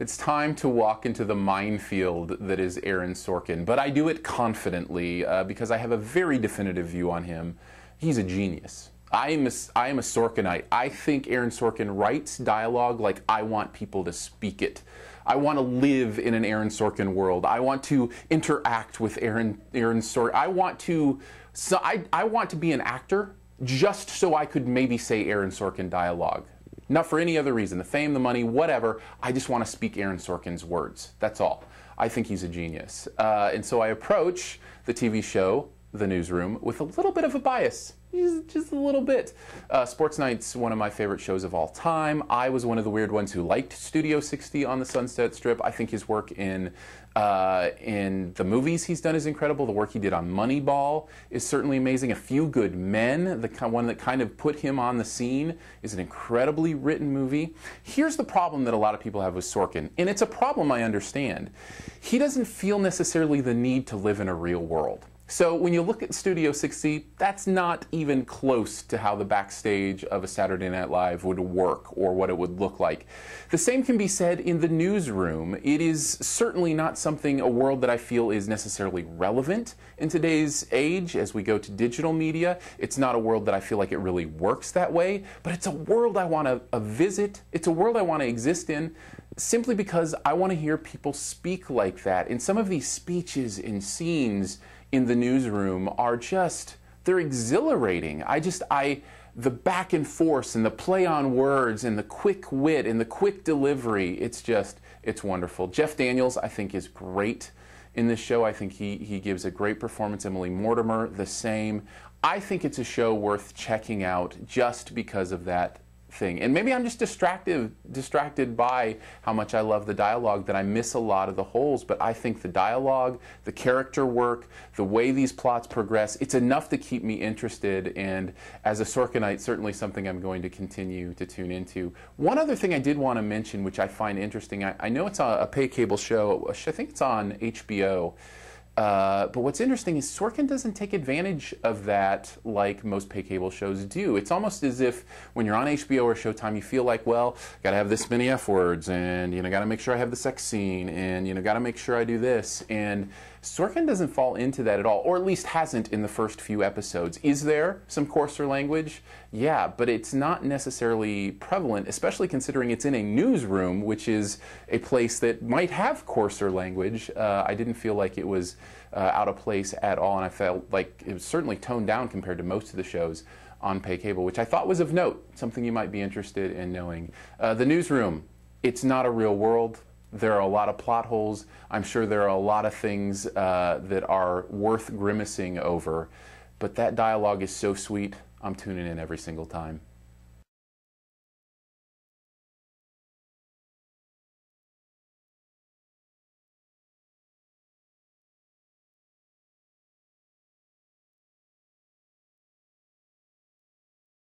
It's time to walk into the minefield that is Aaron Sorkin, but I do it confidently because I have a very definitive view on him. He's a genius. I am a Sorkinite. I think Aaron Sorkin writes dialogue like I want people to speak it. I want to live in an Aaron Sorkin world. I want to interact with Aaron Sorkin. I want to be an actor just so I could maybe say Aaron Sorkin dialogue. Not for any other reason, the fame, the money, whatever. I just want to speak Aaron Sorkin's words. That's all. I think he's a genius. And so I approach the TV show, The Newsroom, with a little bit of a bias. Just a little bit. Sports Night's one of my favorite shows of all time. I was one of the weird ones who liked Studio 60 on the Sunset Strip. I think his work in the movies he's done is incredible. The work he did on Moneyball is certainly amazing. A Few Good Men, the one that kind of put him on the scene, is an incredibly written movie. Here's the problem that a lot of people have with Sorkin, and it's a problem I understand. He doesn't feel necessarily the need to live in a real world. So when you look at Studio 60, that's not even close to how the backstage of a Saturday Night Live would work or what it would look like. The same can be said in The Newsroom. It is certainly not a world that I feel is necessarily relevant in today's age as we go to digital media. It's not a world that I feel like it really works that way, but it's a world I want to visit. It's a world I want to exist in simply because I want to hear people speak like that. And some of these speeches and scenes in The Newsroom are just, they're exhilarating. The back and forth and the play on words and the quick wit and the quick delivery, it's wonderful. Jeff Daniels, I think, is great in this show. I think he gives a great performance. Emily Mortimer, the same. I think it's a show worth checking out just because of that thing. And maybe I'm just distracted by how much I love the dialogue that I miss a lot of the holes, but I think the dialogue, the character work, the way these plots progress, it's enough to keep me interested, and as a Sorkinite, certainly something I'm going to continue to tune into. One other thing I did want to mention, which I find interesting, I know it's a pay cable show, I think it's on HBO, but what's interesting is Sorkin doesn't take advantage of that like most pay cable shows do. It's almost as if when you're on HBO or Showtime, you feel like, well, gotta have this many F words, and gotta make sure I have the sex scene, and gotta make sure I do this. And Sorkin doesn't fall into that at all, or at least hasn't in the first few episodes. Is there some coarser language? Yeah, but it's not necessarily prevalent, especially considering it's in a newsroom, which is a place that might have coarser language. I didn't feel like it was out of place at all, and I felt like it was certainly toned down compared to most of the shows on pay cable, which I thought was of note, something you might be interested in knowing. The Newsroom, it's not a real world. There are a lot of plot holes. I'm sure there are a lot of things that are worth grimacing over, but that dialogue is so sweet. I'm tuning in every single time.